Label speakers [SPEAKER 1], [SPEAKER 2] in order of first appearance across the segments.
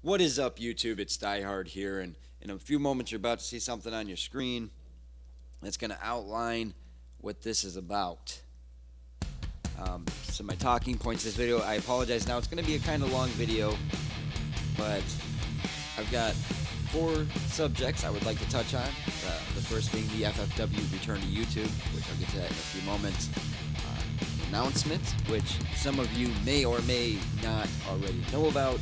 [SPEAKER 1] What is up, YouTube? It's Die Hard here, and in a few moments, you're about to see something on your screen that's going to outline what this is about. So, my talking points this video, I apologize now, it's going to be a kind of long video, but I've got 4 subjects I would like to touch on. The first being the FFW return to YouTube, which I'll get to that in a few moments. Announcement, which some of you may or may not already know about.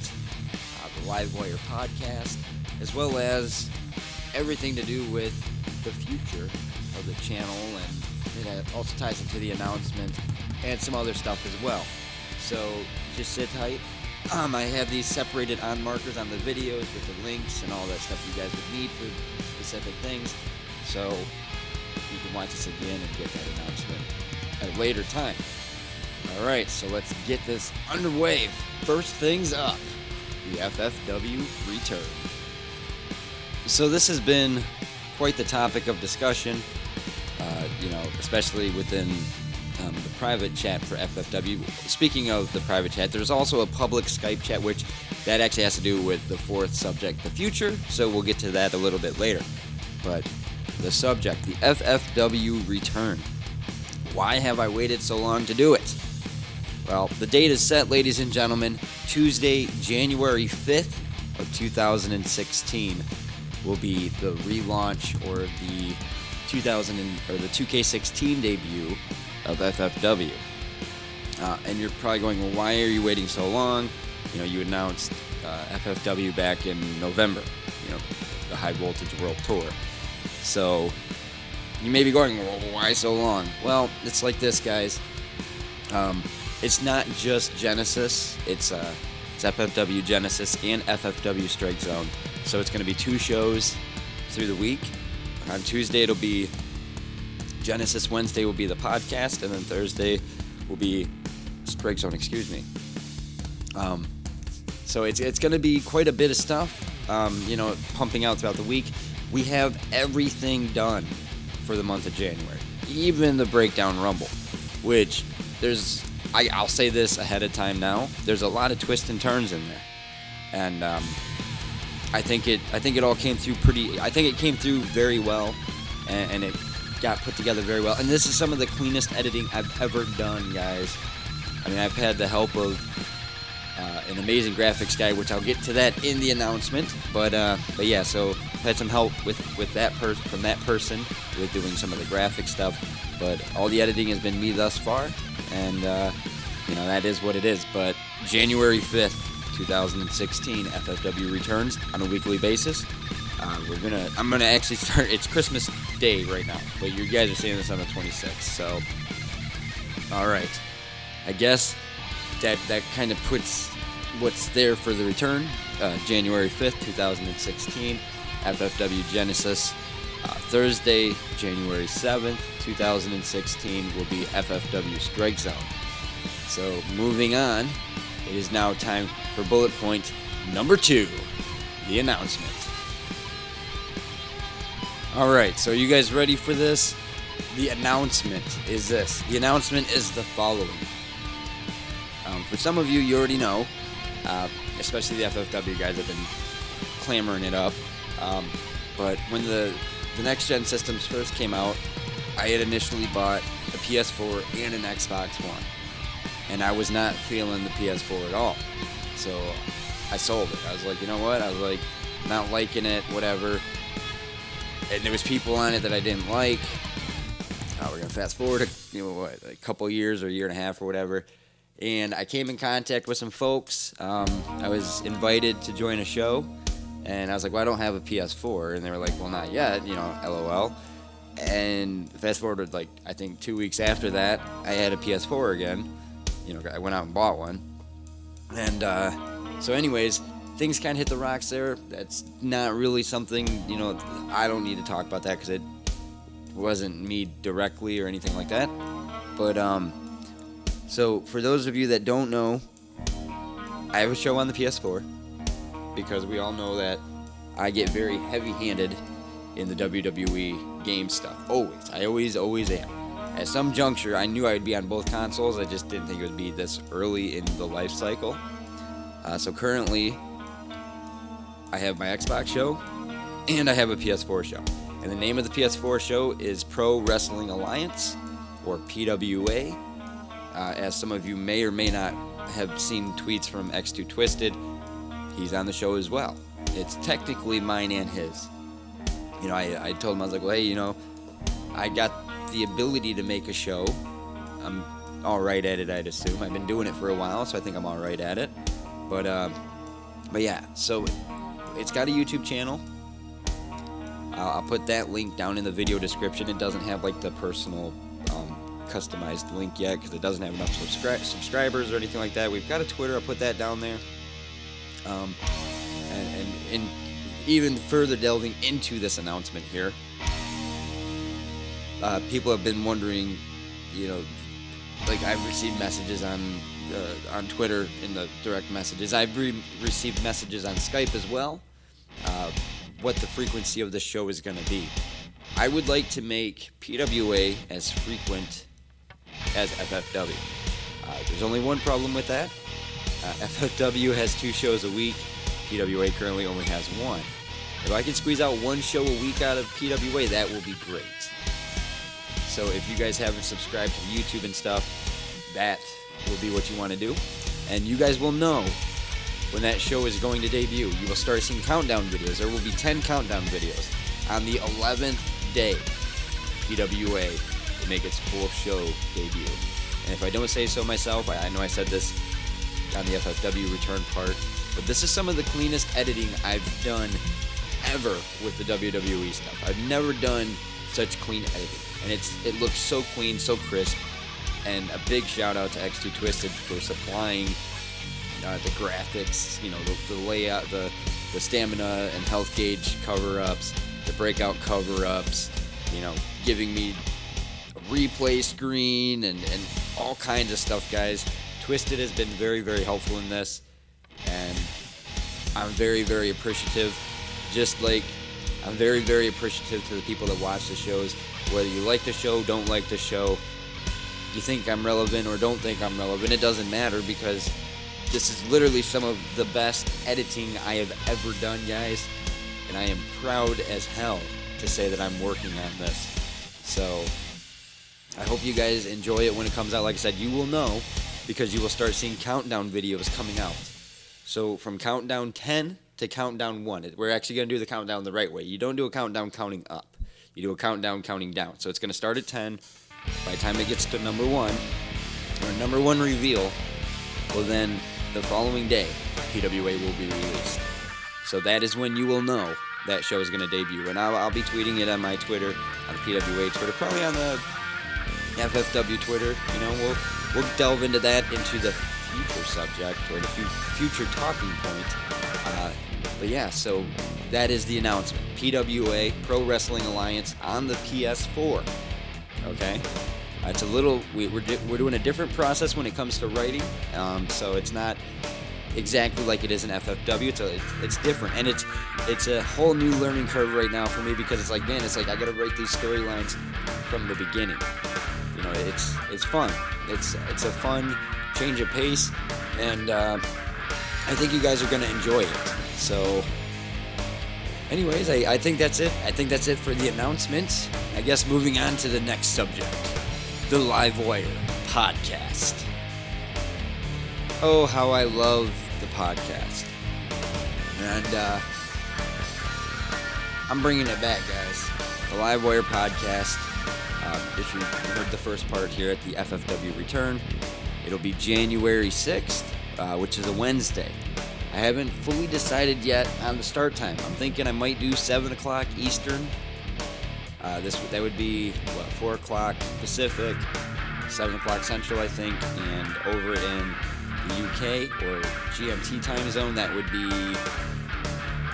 [SPEAKER 1] The Livewire podcast, as well as everything to do with the future of the channel, and it also ties into the announcement and some other stuff as well. So just sit tight. I have these separated on markers on the videos with the links and all that stuff you guys would need for specific things, so you can watch this again and get that announcement at a later time. Alright, so let's get this underway. First things up, the FFW return. So this has been quite the topic of discussion, especially within the private chat for FFW. Speaking of the private chat, there's also a public Skype chat, which that actually has to do with the 4th subject, the future, so we'll get to that a little bit later. But the subject, the FFW return. Why have I waited so long to do it? Well, the date is set, ladies and gentlemen. Tuesday, January 5th of 2016 will be the relaunch or the 2K16 debut of FFW. And you're probably going, well, why are you waiting so long? You announced FFW back in November, the High Voltage World Tour. So you may be going, well, why so long? Well, it's like this, guys. It's not just Genesis, it's FFW Genesis and FFW Strike Zone. So it's going to be 2 shows through the week. On Tuesday it'll be Genesis, Wednesday will be the podcast, and then Thursday will be Strike Zone, So it's going to be quite a bit of stuff, pumping out throughout the week. We have everything done for the month of January, even the Breakdown Rumble, which I'll say this ahead of time now. There's a lot of twists and turns in there, and I think it all came through I think it came through very well, and it got put together very well. And this is some of the cleanest editing I've ever done, guys. I mean, I've had the help of an amazing graphics guy, which I'll get to that in the announcement. But yeah, so I've had some help with that from that person with doing some of the graphic stuff. But all the editing has been me thus far. And, that is what it is. But January 5th, 2016, FFW returns on a weekly basis. I'm going to actually start, it's Christmas Day right now, but you guys are seeing this on the 26th, so, alright. I guess that kind of puts what's there for the return. January 5th, 2016, FFW Genesis. Thursday, January 7th, 2016, will be FFW Strike Zone. So, moving on, it is now time for bullet point number 2, the announcement. Alright, so are you guys ready for this? The announcement is this. The announcement is the following. For some of you, you already know, especially the FFW guys have been clamoring it up, but when the next-gen systems first came out, I had initially bought a PS4 and an Xbox One, and I was not feeling the PS4 at all, so I sold it. I was like, you know what, I was like, not liking it, whatever, and there was people on it that I didn't like. We're going to fast forward a couple years or a year and a half or whatever, and I came in contact with some folks. I was invited to join a show, and I was like, well, I don't have a PS4. And they were like, well, not yet, LOL. And fast forward, I think 2 weeks after that, I had a PS4 again. I went out and bought one. And so anyways, things kind of hit the rocks there. That's not really something, I don't need to talk about that because it wasn't me directly or anything like that. But, so for those of you that don't know, I have a show on the PS4. Because we all know that I get very heavy-handed in the WWE game stuff. Always. I always am. At some juncture, I knew I would be on both consoles. I just didn't think it would be this early in the life cycle. So currently, I have my Xbox show, and I have a PS4 show. And the name of the PS4 show is Pro Wrestling Alliance, or PWA. As some of you may or may not have seen tweets from X2 Twisted, he's on the show as well. It's technically mine and his. I told him, I was like, well, hey, I got the ability to make a show. I'm all right at it, I'd assume. I've been doing it for a while, so I think I'm all right at it. But yeah, so it's got a YouTube channel. I'll put that link down in the video description. It doesn't have like the personal customized link yet because it doesn't have enough subscribers or anything like that. We've got a Twitter. I'll put that down there. And even further delving into this announcement here, people have been wondering, like I've received messages on Twitter in the direct messages. I've received messages on Skype as well, what the frequency of the show is going to be. I would like to make PWA as frequent as FFW. There's only one problem with that. FFW has 2 shows a week. PWA currently only has 1. If I can squeeze out 1 show a week out of PWA, that will be great. So if you guys haven't subscribed to YouTube and stuff, that will be what you want to do. And you guys will know when that show is going to debut. You will start seeing countdown videos. There will be 10 countdown videos. On the 11th day, PWA will make its 4th show debut. And if I don't say so myself, I know I said this on the FFW return part, but this is some of the cleanest editing I've done ever with the WWE stuff. I've never done such clean editing. And it looks so clean, so crisp. And a big shout out to X2 Twisted for supplying the graphics, the layout, the stamina and health gauge cover-ups, the breakout cover-ups, giving me a replay screen and all kinds of stuff, guys. Twisted has been very, very helpful in this, and I'm very, very appreciative. Just like I'm very, very appreciative to the people that watch the shows, whether you like the show, don't like the show, you think I'm relevant or don't think I'm relevant, it doesn't matter, because this is literally some of the best editing I have ever done, guys, and I am proud as hell to say that I'm working on this. So I hope you guys enjoy it when it comes out. Like I said, you will know because you will start seeing countdown videos coming out. So from countdown 10 to countdown 1, we're actually going to do the countdown the right way. You don't do a countdown counting up. You do a countdown counting down. So it's going to start at 10. By the time it gets to number 1, or number 1 reveal, well then the following day, PWA will be released. So that is when you will know that show is going to debut. And I'll be tweeting it on my Twitter, on the PWA Twitter, probably on the FFW Twitter. We'll delve into that, into the future subject, or the future talking point. But yeah, so that is the announcement. PWA, Pro Wrestling Alliance, on the PS4. Okay? It's a little, we're doing a different process when it comes to writing, so it's not exactly like it is in FFW. It's different, and it's a whole new learning curve right now for me, because it's like I gotta write these storylines from the beginning. It's fun. It's a fun change of pace, and I think you guys are gonna enjoy it. So anyways, I think that's it. I think that's it for the announcements. I guess moving on to the next subject, the Livewire podcast. Oh, how I love the podcast. And I'm bringing it back, guys. The Livewire podcast. If you heard the first part here at the FFW return, it'll be January 6th, which is a Wednesday. I haven't fully decided yet on the start time. I'm thinking I might do 7 o'clock Eastern. That would be 4 o'clock Pacific, 7 o'clock Central, I think, and over in the UK or GMT time zone, that would be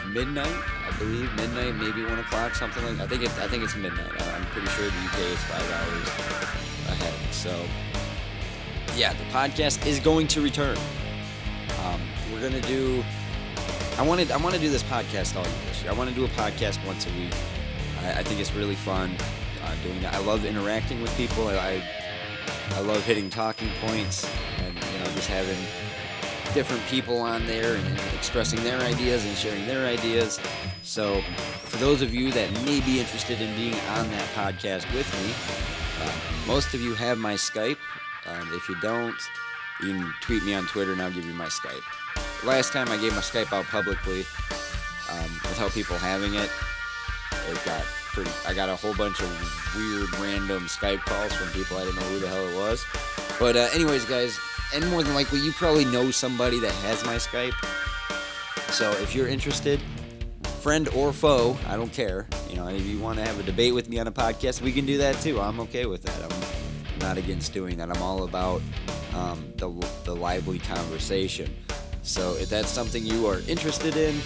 [SPEAKER 1] midnight, I believe, midnight, maybe 1 o'clock, something like that. I think it's midnight. I'm pretty sure the UK is 5 hours ahead. So yeah, the podcast is going to return. We're gonna do. I want to do this podcast all year this year. I want to do a podcast once a week. I think it's really fun doing that. I love interacting with people. I love hitting talking points and just having different people on there and expressing their ideas and sharing their ideas. So for those of you that may be interested in being on that podcast with me, most of you have my Skype. If you don't, you can tweet me on Twitter and I'll give you my Skype. Last time I gave my Skype out publicly, without people having it, I got a whole bunch of weird random Skype calls from people I didn't know who the hell it was. But anyways, guys, and more than likely you probably know somebody that has my Skype. So if you're interested, friend or foe, I don't care. If you want to have a debate with me on a podcast, we can do that too. I'm okay with that. I'm not against doing that. I'm all about the lively conversation. So if that's something you are interested in,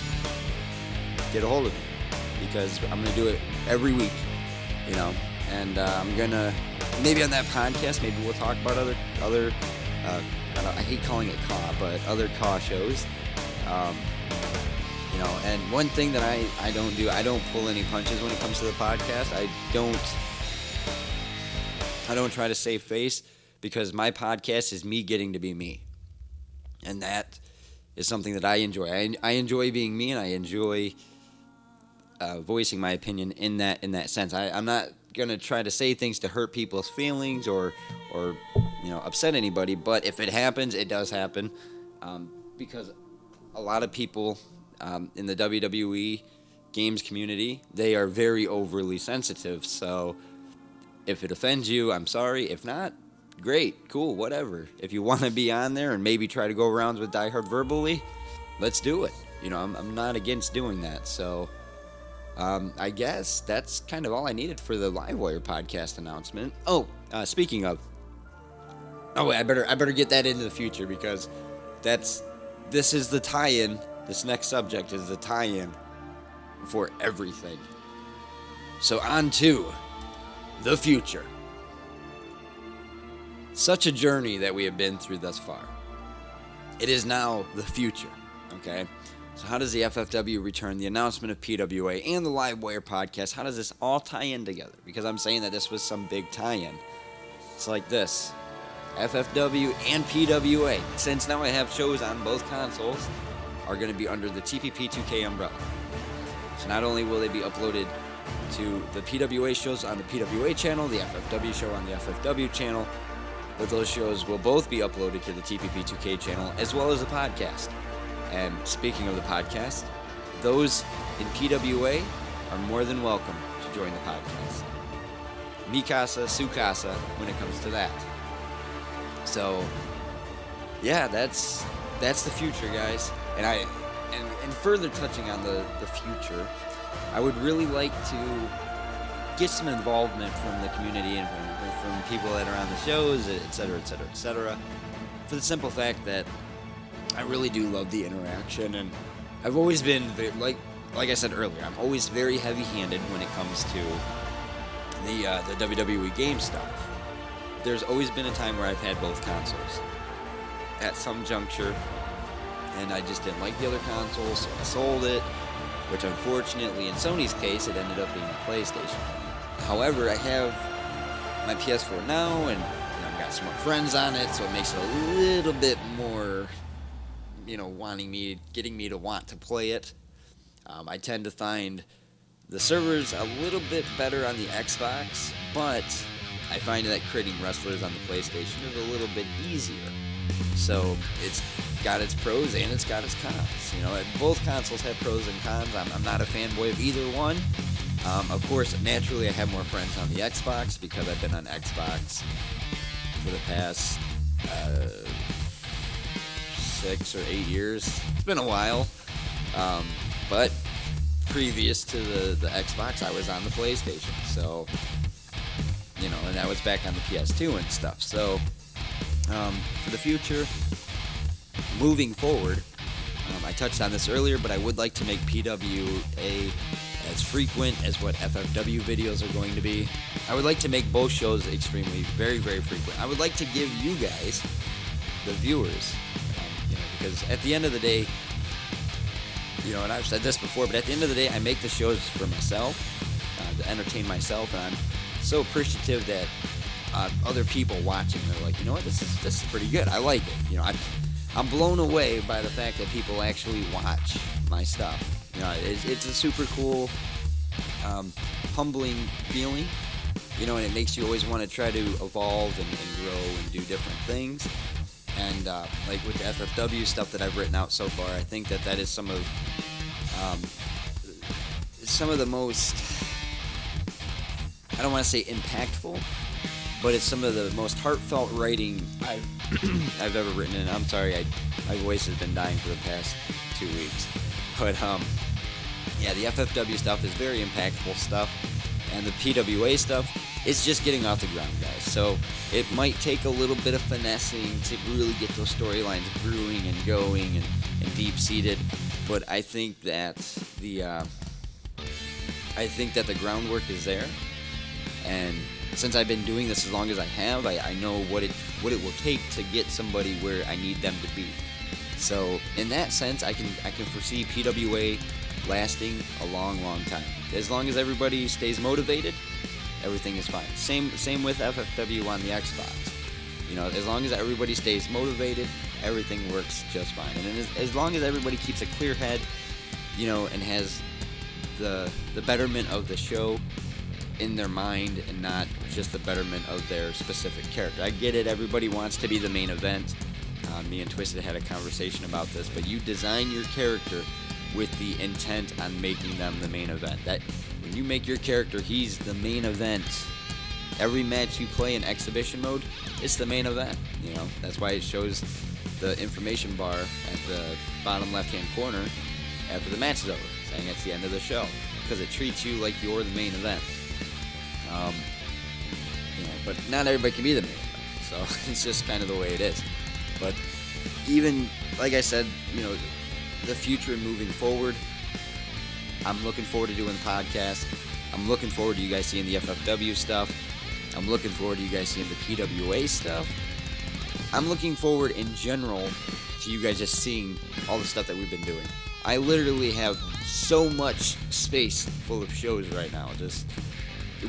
[SPEAKER 1] get a hold of me, because I'm going to do it every week, and I'm going to, maybe on that podcast, maybe we'll talk about other I hate calling it CAW, but other CAW shows, and one thing that I don't do, I don't pull any punches when it comes to the podcast. I don't try to save face, because my podcast is me getting to be me, and that is something that I enjoy. I enjoy being me, and I enjoy voicing my opinion in that sense. I'm not gonna try to say things to hurt people's feelings or upset anybody. But if it happens, it does happen, because a lot of people in the WWE games community, they are very overly sensitive. So if it offends you, I'm sorry. If not, great, cool, whatever. If you want to be on there and maybe try to go rounds with Die Hard verbally, let's do it. I'm not against doing that. So I guess that's kind of all I needed for the Livewire podcast announcement. Oh, speaking of, I better get that into the future, because this is the tie-in. This next subject is the tie-in for everything. So on to the future. Such a journey that we have been through thus far. It is now the future, okay? So how does the FFW return, the announcement of PWA, and the Livewire podcast, how does this all tie in together? Because I'm saying that this was some big tie-in. It's like this. FFW and PWA, since now I have shows on both consoles, are going to be under the TPP2K umbrella. So not only will they be uploaded to the PWA shows on the PWA channel, the FFW show on the FFW channel, but those shows will both be uploaded to the TPP2K channel, as well as the podcast. And speaking of the podcast, those in PWA are more than welcome to join the podcast. Mikasa, Sukasa, when it comes to that. So, yeah, that's the future, guys. And further touching on the future, I would really like to get some involvement from the community and from people that are on the shows, etc., etc., etc. For the simple fact that I really do love the interaction, and I've always been like I said earlier, I'm always very heavy-handed when it comes to the WWE game stuff. There's always been a time where I've had both consoles at some juncture, and I just didn't like the other console, so I sold it, which unfortunately in Sony's case it ended up being a PlayStation. However, I have my PS4 now, and I've got some more friends on it, so it makes it a little bit more, getting me to want to play it. I tend to find the servers a little bit better on the Xbox, but I find that creating wrestlers on the PlayStation is a little bit easier. So it's got its pros and it's got its cons. Both consoles have pros and cons. I'm not a fanboy of either one. Of course, naturally, I have more friends on the Xbox because I've been on Xbox for the past 6 or 8 years. It's been a while. But previous to the Xbox, I was on the PlayStation. So, and that was back on the PS2 and stuff. So, for the future, moving forward, I touched on this earlier, but I would like to make PWA as frequent as what FFW videos are going to be. I would like to make both shows extremely, very, very frequent. I would like to give you guys, the viewers, because at the end of the day, and I've said this before, but at the end of the day, I make the shows for myself, to entertain myself, and I'm so appreciative that other people watching, they're like, you know what, this is pretty good. I like it. I'm blown away by the fact that people actually watch my stuff. You know, it's a super cool, humbling feeling. You know, and it makes you always want to try to evolve and grow and do different things. And like with the FFW stuff that I've written out so far, I think that is some of the most, I don't want to say impactful, but it's some of the most heartfelt writing I've ever written. And I'm sorry, my voice has been dying for the past 2 weeks. But yeah, the FFW stuff is very impactful stuff, and the PWA stuff, it's just getting off the ground, guys. So it might take a little bit of finessing to really get those storylines brewing and going and deep-seated. But I think that the groundwork is there. And since I've been doing this as long as I have, I know what it will take to get somebody where I need them to be. So in that sense, I can foresee PWA lasting a long, long time. As long as everybody stays motivated, everything is fine. Same with FFW on the Xbox. You know, as long as everybody stays motivated, everything works just fine. And as long as everybody keeps a clear head, you know, and has the betterment of the show in their mind and not just the betterment of their specific character. I get it, everybody wants to be the main event. Me and Twisted had a conversation about this, but you design your character with the intent on making them the main event. That when you make your character, he's the main event. Every match you play in exhibition mode, it's the main event. You know, that's why it shows the information bar at the bottom left-hand corner after the match is over, saying it's the end of the show, because it treats you like you're the main event. You know, but not everybody can be the main event, so it's just kind of the way it is. But even, like I said, you know, the future and moving forward, I'm looking forward to doing the podcast. I'm looking forward to you guys seeing the FFW stuff. I'm looking forward to you guys seeing the PWA stuff. I'm looking forward in general to you guys just seeing all the stuff that we've been doing. I literally have so much space full of shows right now, just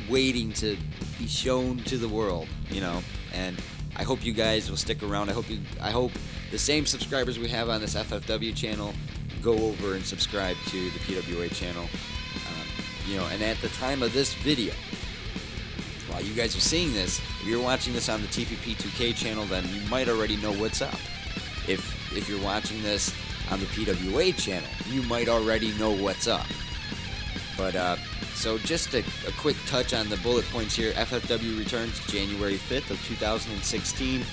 [SPEAKER 1] waiting to be shown to the world, you know, and I hope you guys will stick around. I hope the same subscribers we have on this FFW channel go over and subscribe to the PWA channel. You know, and at the time of this video, while you guys are seeing this, if you're watching this on the TPP2K channel, then you might already know what's up. If you're watching this on the PWA channel, you might already know what's up. But so just a quick touch on the bullet points here. FFW returns January 5th of 2016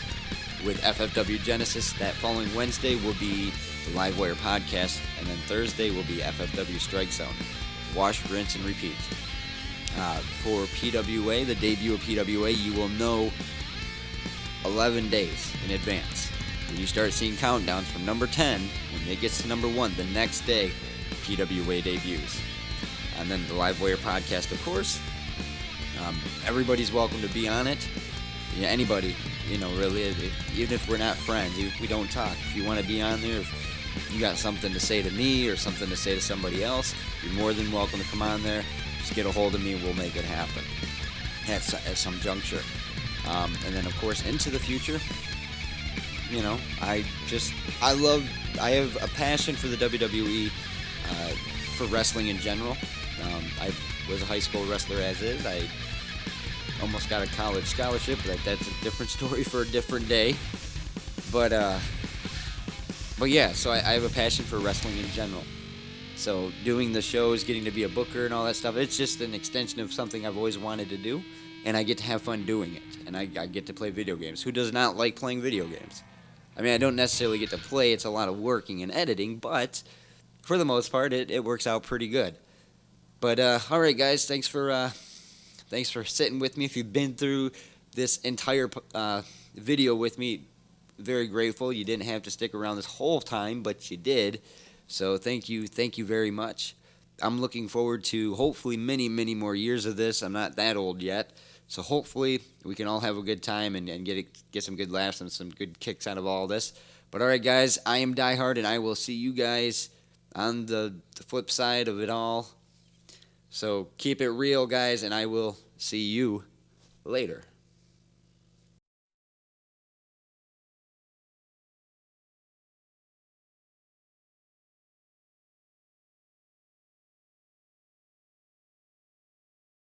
[SPEAKER 1] with FFW Genesis. That following Wednesday will be the Livewire podcast, and then Thursday will be FFW Strike Zone. Wash, rinse, and repeat. For PWA, the debut of PWA, you will know 11 days in advance. When you start seeing countdowns from number 10, when it gets to number 1, the next day, PWA debuts. And then the Livewire podcast, of course. Everybody's welcome to be on it. Yeah, anybody, you know, really, even if we're not friends, if we don't talk, if you want to be on there, if you got something to say to me or something to say to somebody else, you're more than welcome to come on there. Just get a hold of me, we'll make it happen at some juncture. And then, of course, into the future, you know, I have a passion for the WWE, for wrestling in general. I was a high school wrestler as is. I almost got a college scholarship, but that's a different story for a different day. But yeah, so I have a passion for wrestling in general. So doing the shows, getting to be a booker and all that stuff, it's just an extension of something I've always wanted to do, and I get to have fun doing it, and I get to play video games. Who does not like playing video games? I mean, I don't necessarily get to play. It's a lot of working and editing, but for the most part, it works out pretty good. But all right, guys, thanks for sitting with me. If you've been through this entire video with me, very grateful. You didn't have to stick around this whole time, but you did. So thank you very much. I'm looking forward to hopefully many, many more years of this. I'm not that old yet, so hopefully we can all have a good time and get some good laughs and some good kicks out of all this. But all right, guys, I am Die Hard, and I will see you guys on the flip side of it all. So keep it real, guys, and I will see you later.